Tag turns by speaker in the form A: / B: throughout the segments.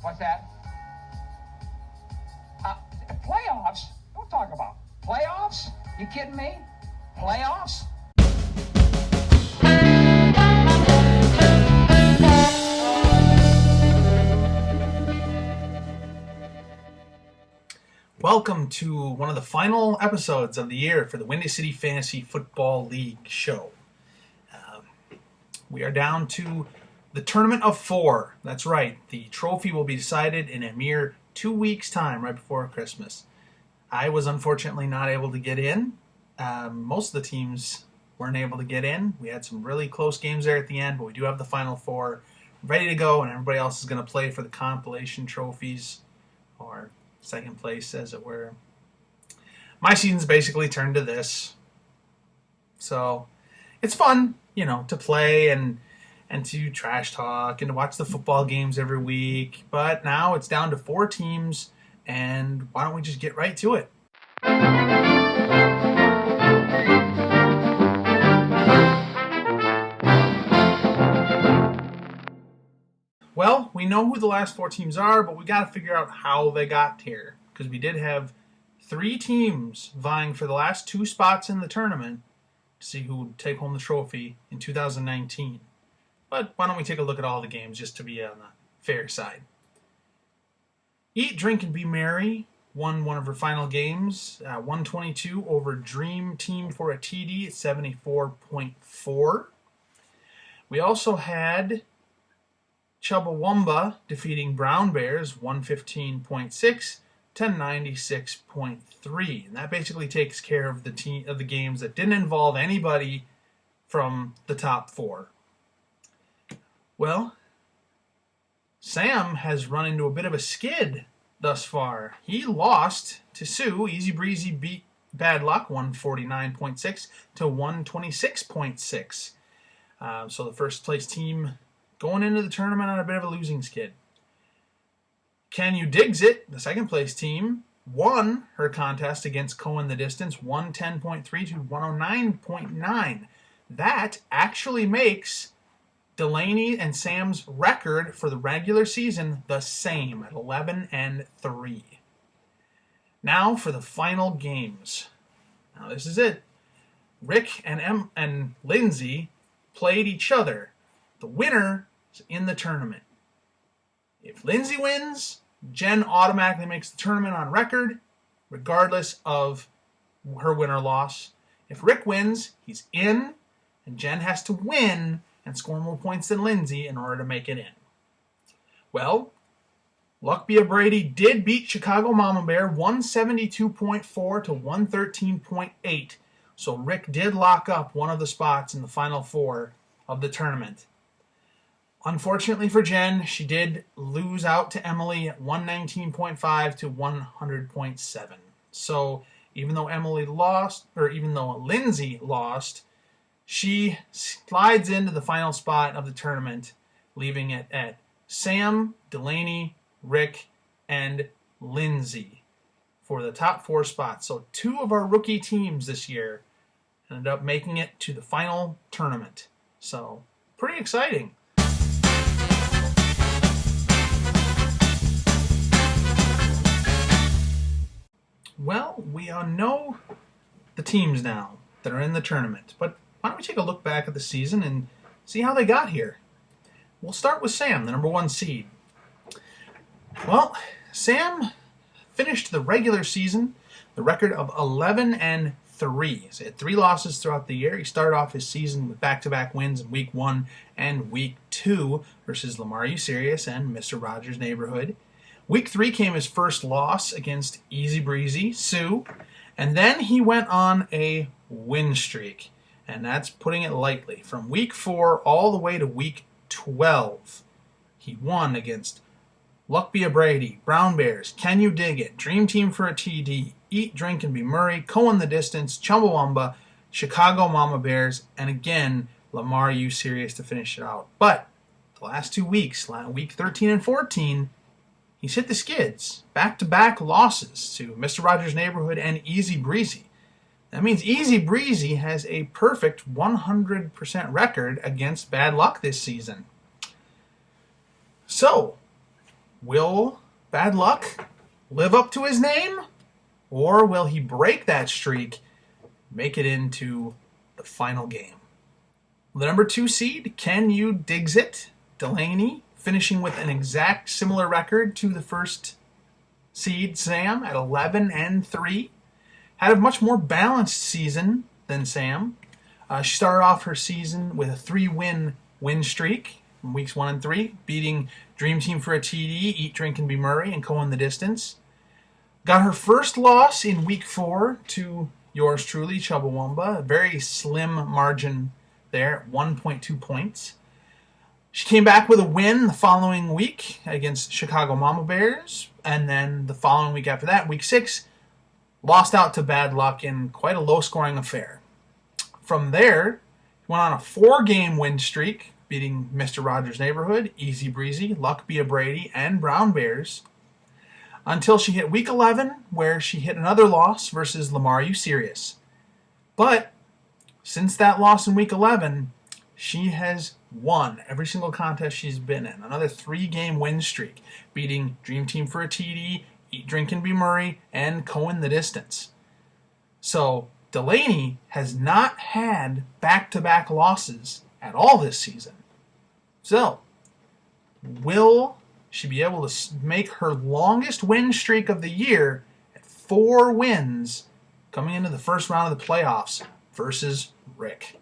A: What's that? Playoffs? Don't talk about playoffs. You kidding me? Playoffs?
B: Welcome to one of the final episodes of the year for the Windy City Fantasy Football League show. We are down to the Tournament of Four. That's right. The trophy will be decided in a mere 2 weeks' time, right before Christmas. I was unfortunately not able to get in. Most of the teams weren't able to get in. We had some really close games there at the end, but we do have the Final Four ready to go, and everybody else is going to play for the consolation trophies, or second place, as it were. My season's basically turned to this. So it's fun, to play and to trash talk and to watch the football games every week. But now it's down to 4 teams, and why don't we just get right to it? Well, we know who the last 4 teams are, but we got to figure out how they got here, because we did have 3 teams vying for the last 2 spots in the tournament to see who would take home the trophy in 2019. But why don't we take a look at all the games just to be on the fair side. Eat, Drink, and Be Merry won one of her final games, 122 over Dream Team for a TD at 74.4. We also had Chumbawamba defeating Brown Bears 115.6 to 96.3. And that basically takes care of the games that didn't involve anybody from the top 4. Well, Sam has run into a bit of a skid thus far. He lost to Sue. Easy Breezy beat Bad Luck 149.6 to 126.6. So the first place team going into the tournament on a bit of a losing skid. Can You Digs It, the second place team, won her contest against Cohen the Distance 110.3 to 109.9. That actually makes Delaney and Sam's record for the regular season the same at 11-3. Now for the final games. Now this is it. Rick and Lindsay played each other. The winner is in the tournament. If Lindsay wins, Jen automatically makes the tournament on record, regardless of her win or loss. If Rick wins, he's in, and Jen has to win and score more points than Lindsay in order to make it in. Well, Luckbia Brady did beat Chicago Mama Bear 172.4 to 113.8, so Rick did lock up one of the spots in the Final Four of the tournament. Unfortunately for Jen, she did lose out to Emily at 119.5 to 100.7. So even though Lindsay lost, she slides into the final spot of the tournament, leaving it at Sam, Delaney, Rick, and Lindsay for the top 4 spots. So 2 of our rookie teams this year ended up making it to the final tournament. So pretty exciting. Well, we know the teams now that are in the tournament, but why don't we take a look back at the season and see how they got here? We'll start with Sam, the number 1 seed. Well, Sam finished the regular season, the record of 11-3. So he had 3 losses throughout the year. He started off his season with back-to-back wins in Week 1 and Week 2 versus Lamar U Serious and Mr. Rogers' Neighborhood. Week 3 came his first loss against Easy Breezy, Sue, and then he went on a win streak, and that's putting it lightly. From Week 4 all the way to Week 12, he won against Luckbia Brady, Brown Bears, Can You Dig It, Dream Team for a TD, Eat, Drink, and Be Merry, Cohen the Distance, Chumbawamba, Chicago Mama Bears, and again, Lamar U Serious to finish it out. But the last 2 weeks, Week 13 and 14, he's hit the skids. Back-to-back losses to Mr. Rogers' Neighborhood and Easy Breezy. That means Easy Breezy has a perfect 100% record against Bad Luck this season. So, Will Bad Luck live up to his name? Or will he break that streak, make it into the final game? The number 2 seed, Can You Digs It? Delaney, finishing with an exact similar record to the first seed, Sam, at 11-3. Had a much more balanced season than Sam. She started off her season with a 3-win streak from weeks 1 and 3, beating Dream Team for a TD, Eat, Drink, and Be Murray, and Cohen the Distance. Got her first loss in week 4 to yours truly, Chubbawamba. A very slim margin there, 1.2 points. She came back with a win the following week against Chicago Mama Bears, and then the following week after that, week 6, lost out to Bad Luck in quite a low-scoring affair. From there, went on a 4-game win streak, beating Mr. Rogers' Neighborhood, Easy Breezy, Luck Be a Brady, and Brown Bears, until she hit week 11, where she hit another loss versus Lamar You Serious. But since that loss in week 11, she has won every single contest she's been in. Another 3-game win streak, beating Dream Team for a TD, Eat, Drink, and Be Murray, and Cohen the Distance. So Delaney has not had back-to-back losses at all this season. So, will she be able to make her longest win streak of the year at 4 wins coming into the first round of the playoffs versus Rick?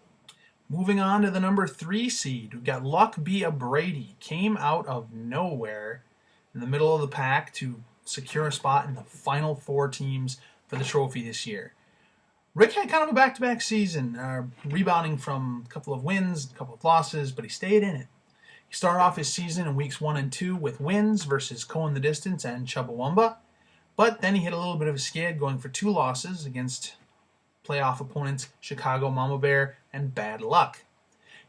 B: Moving on to the number 3 seed, we've got Luck Be a Brady. Came out of nowhere in the middle of the pack to secure a spot in the final 4 teams for the trophy this year. Rick had kind of a back-to-back season, rebounding from a couple of wins, a couple of losses, but he stayed in it. He started off his season in weeks 1 and 2 with wins versus Cohen the Distance and Chubbawamba, but then he hit a little bit of a skid, going for 2 losses against playoff opponents Chicago Mama Bear and Bad Luck.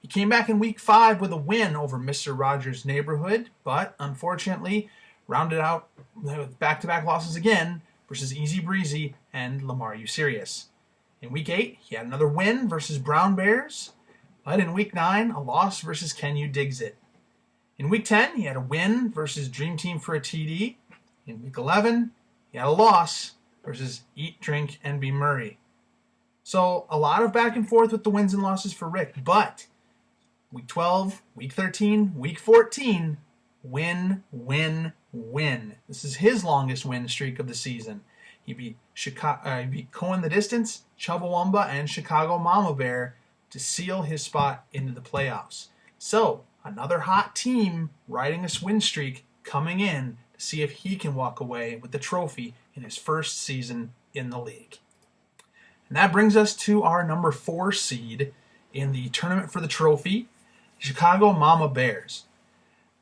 B: He came back in week 5 with a win over Mr. Rogers' Neighborhood, but unfortunately rounded out with back-to-back losses again versus Easy Breezy and Lamar You Serious. In week 8, he had another win versus Brown Bears, but in week 9, a loss versus Can You Digs It. In week 10, he had a win versus Dream Team for a TD. In week 11, he had a loss versus Eat, Drink, and Be Murray. So a lot of back and forth with the wins and losses for Rick, but week 12, week 13, week 14, win, win, win. This is his longest win streak of the season. He beat Cohen the Distance, Chubbawamba, and Chicago Mama Bear to seal his spot into the playoffs. So, another hot team riding a win streak coming in to see if he can walk away with the trophy in his first season in the league. And that brings us to our number 4 seed in the tournament for the trophy, Chicago Mama Bears.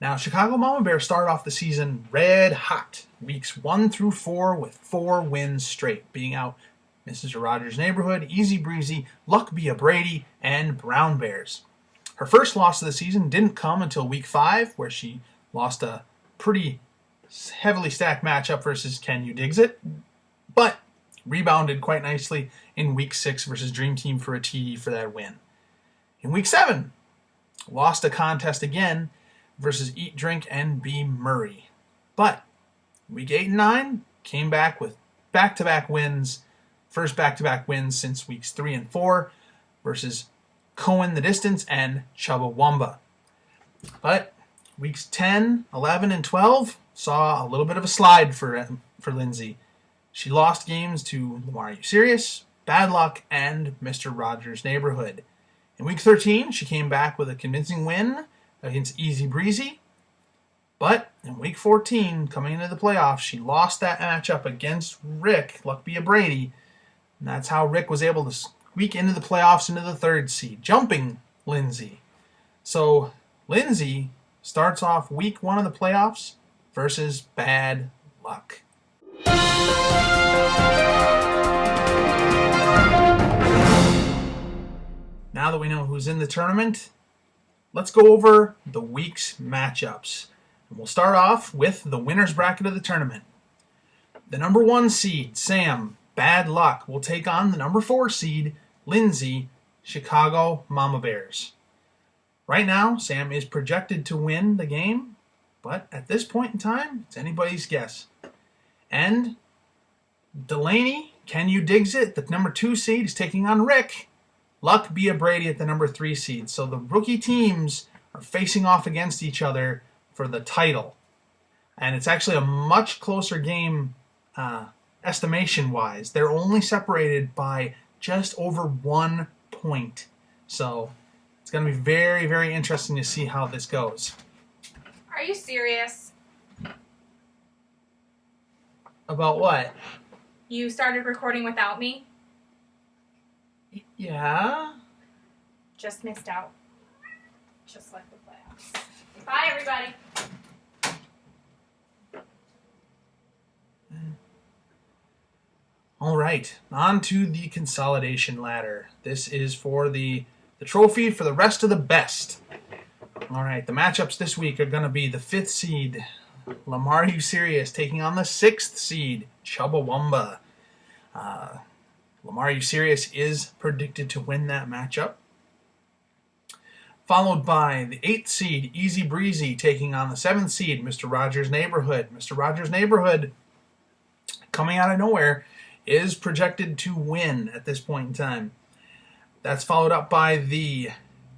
B: Now, Chicago Mama Bear started off the season red hot, weeks 1 through 4 with 4 wins straight, beating out Mrs. Rogers' Neighborhood, Easy Breezy, Luck Be a Brady, and Brown Bears. Her first loss of the season didn't come until week 5, where she lost a pretty heavily stacked matchup versus Can You Digs It, but rebounded quite nicely in week 6 versus Dream Team for a TD for that win. In week 7, lost a contest again versus Eat, Drink, and Be Murray. But week 8 and 9 came back with back-to-back wins, first back-to-back wins since weeks 3 and 4 versus Cohen the Distance and Chubbawamba. But weeks 10, 11, and 12 saw a little bit of a slide for Lindsay. She lost games to Lamar You Serious, Bad Luck, and Mr. Rogers' Neighborhood. In week 13, she came back with a convincing win against Easy Breezy. But in week 14, coming into the playoffs, she lost that matchup against Rick, Luck Be a Brady. And that's how Rick was able to squeak into the playoffs into the 3rd seed, jumping Lindsay. So Lindsay starts off week 1 of the playoffs versus Bad Luck. Now that we know who's in the tournament, let's go over the week's matchups. And we'll start off with the winner's bracket of the tournament. The number 1 seed, Sam, Bad Luck, will take on the number 4 seed, Lindsay, Chicago Mama Bears. Right now, Sam is projected to win the game But at this point in time, it's anybody's guess. And Delaney, Can You Digs It, the number 2 seed, is taking on Rick, Luck Bia Brady at the number 3 seed. So the rookie teams are facing off against each other for the title. And it's actually a much closer game estimation-wise. They're only separated by just over 1 point. So it's going to be very, very interesting to see how this goes.
C: Are you serious?
B: About what?
C: You started recording without me?
B: Yeah?
C: Just missed out. Just like the playoffs. Bye, everybody.
B: All right, on to the consolidation ladder. This is for the trophy for the rest of the best. All right, the matchups this week are going to be the 5th seed, Lamar Usirius, taking on the 6th seed, Chubbawamba. Lamar Usirius is predicted to win that matchup. Followed by the 8th seed, Easy Breezy, taking on the 7th seed, Mr. Rogers' Neighborhood. Mr. Rogers' Neighborhood, coming out of nowhere, is projected to win at this point in time. That's followed up by the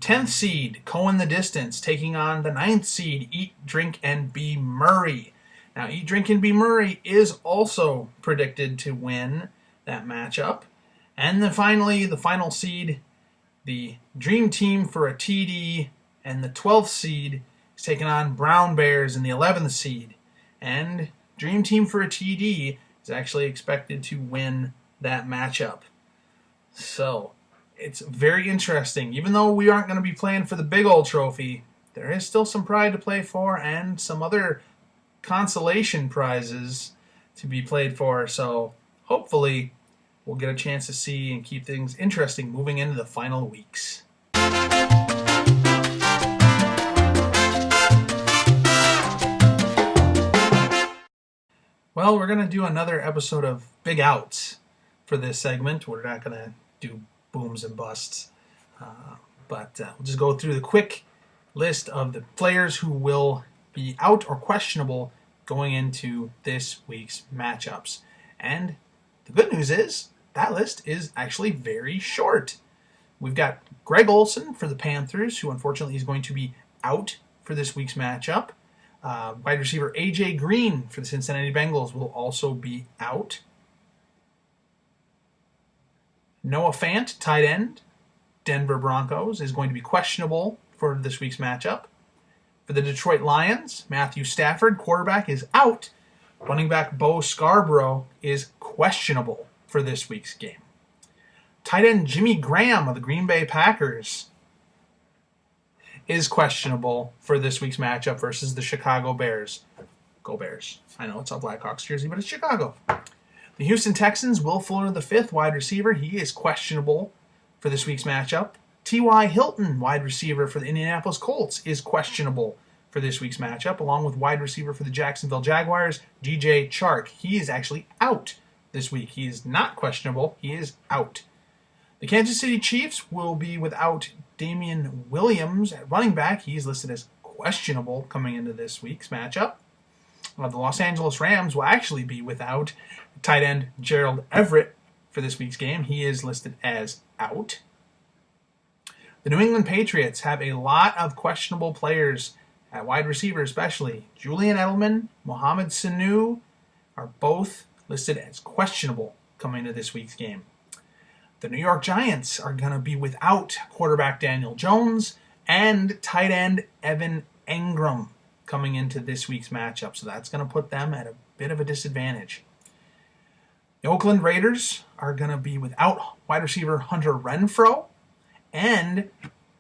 B: 10th seed, Cohen the Distance, taking on the 9th seed, Eat, Drink, and Be Murray. Now, Eat, Drink, and Be Murray is also predicted to win that matchup. And then finally, the final seed, the Dream Team for a TD, and the 12th seed is taking on Brown Bears in the 11th seed. And Dream Team for a TD is actually expected to win that matchup. So, it's very interesting. Even though we aren't going to be playing for the big old trophy, there is still some pride to play for and some other consolation prizes to be played for. So, hopefully, we'll get a chance to see and keep things interesting moving into the final weeks. Well, we're going to do another episode of Big Outs for this segment. We're not going to do booms and busts. But we'll just go through the quick list of the players who will be out or questionable going into this week's matchups. And the good news is that list is actually very short. We've got Greg Olson for the Panthers, who unfortunately is going to be out for this week's matchup. Wide receiver A.J. Green for the Cincinnati Bengals will also be out. Noah Fant, tight end, Denver Broncos, is going to be questionable for this week's matchup. For the Detroit Lions, Matthew Stafford, quarterback, is out. Running back Bo Scarborough is questionable for this week's game. Tight end Jimmy Graham of the Green Bay Packers is questionable for this week's matchup versus the Chicago Bears. Go Bears. I know it's a Blackhawks jersey, but it's Chicago. The Houston Texans, Will Fuller, the 5th wide receiver, he is questionable for this week's matchup. T.Y. Hilton, wide receiver for the Indianapolis Colts, is questionable for this week's matchup, along with wide receiver for the Jacksonville Jaguars, DJ Chark. He is actually out this week. He is not questionable. He is out. The Kansas City Chiefs will be without Damian Williams at running back. He's listed as questionable coming into this week's matchup. The Los Angeles Rams will actually be without tight end Gerald Everett for this week's game. He is listed as out. The New England Patriots have a lot of questionable players at wide receiver especially. Julian Edelman, Mohamed Sanu are both listed as questionable coming into this week's game. The New York Giants are going to be without quarterback Daniel Jones and tight end Evan Engram coming into this week's matchup. So that's going to put them at a bit of a disadvantage. The Oakland Raiders are going to be without wide receiver Hunter Renfrow, and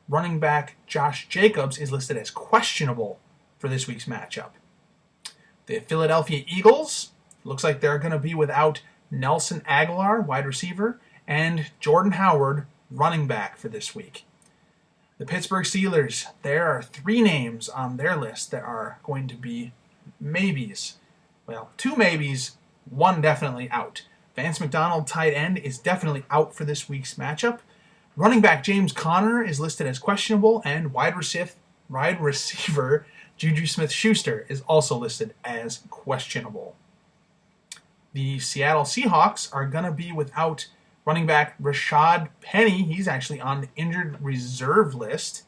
B: running back Josh Jacobs is listed as questionable for this week's matchup. The Philadelphia Eagles, looks like they're going to be without Nelson Aguilar, wide receiver, and Jordan Howard, running back for this week. The Pittsburgh Steelers, there are 3 names on their list that are going to be maybes. Well, 2 maybes, 1 definitely out. Vance McDonald, tight end, is definitely out for this week's matchup. Running back James Conner is listed as questionable, and wide receiver Juju Smith-Schuster is also listed as questionable. The Seattle Seahawks are going to be without running back Rashad Penny. He's actually on the injured reserve list.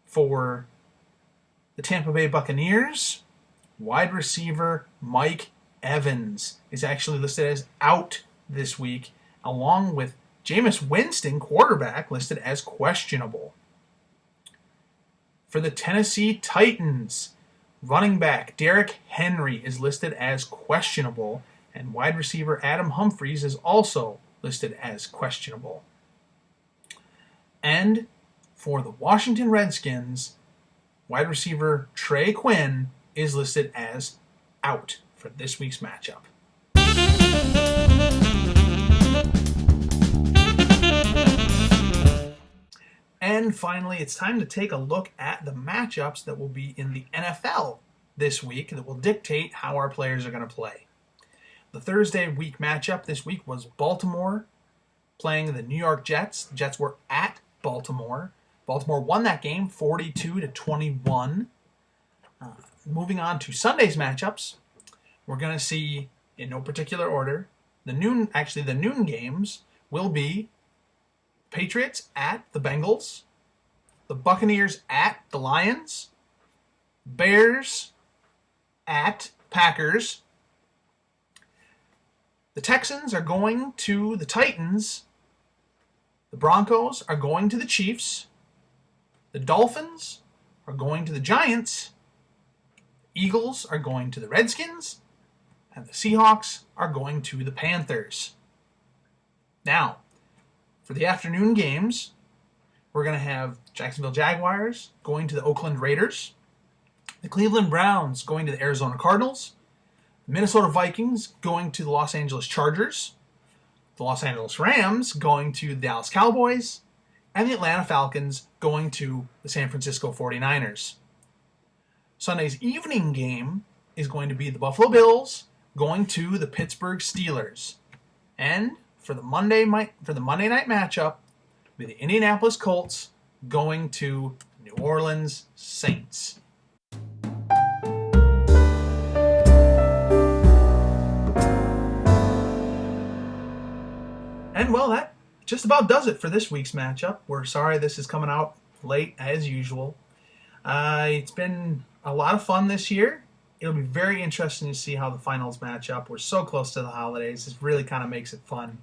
B: For the Tampa Bay Buccaneers, wide receiver Mike Evans is actually listed as out this week, along with Jameis Winston, quarterback, listed as questionable. For the Tennessee Titans, running back Derrick Henry is listed as questionable, and wide receiver Adam Humphries is also listed as questionable. And for the Washington Redskins, wide receiver Trey Quinn is listed as out for this week's matchup. And finally, it's time to take a look at the matchups that will be in the NFL this week that will dictate how our players are going to play. The Thursday week matchup this week was Baltimore playing the New York Jets. The Jets were at Baltimore. Baltimore won that game 42-21. Moving on to Sunday's matchups, we're going to see, in no particular order, the noon games will be Patriots at the Bengals, the Buccaneers at the Lions, Bears at Packers. The Texans are going to the Titans. The Broncos are going to the Chiefs. The Dolphins are going to the Giants. Eagles are going to the Redskins. And the Seahawks are going to the Panthers. Now, for the afternoon games, we're going to have Jacksonville Jaguars going to the Oakland Raiders. The Cleveland Browns going to the Arizona Cardinals. The Minnesota Vikings going to the Los Angeles Chargers. The Los Angeles Rams going to the Dallas Cowboys. And the Atlanta Falcons going to the San Francisco 49ers. Sunday's evening game is going to be the Buffalo Bills going to the Pittsburgh Steelers. And for the Monday night matchup, will be the Indianapolis Colts going to New Orleans Saints. And well, that just about does it for this week's matchup. We're sorry this is coming out late as usual. It's been a lot of fun this year. It'll be very interesting to see how the finals match up. We're so close to the holidays. This really kind of makes it fun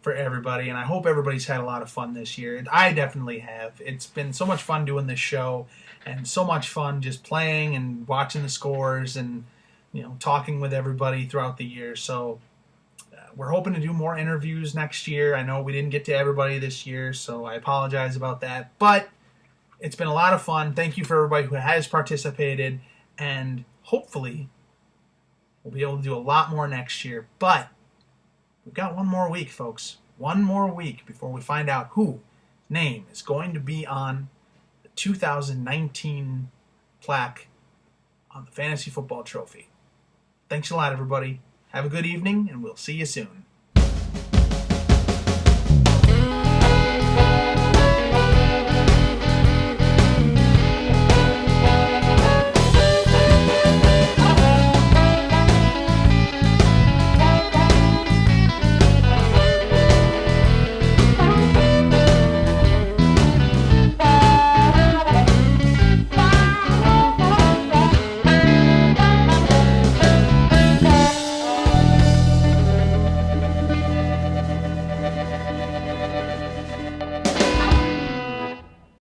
B: for everybody, and I hope everybody's had a lot of fun this year. I definitely have. It's been so much fun doing this show, and so much fun just playing and watching the scores and talking with everybody throughout the year. So we're hoping to do more interviews next year. I know we didn't get to everybody this year, so I apologize about that. But it's been a lot of fun. Thank you for everybody who has participated, and hopefully we'll be able to do a lot more next year. But we've got one more week, folks. One more week before we find out whose name is going to be on the 2019 plaque on the Fantasy Football Trophy. Thanks a lot, everybody. Have a good evening, and we'll see you soon.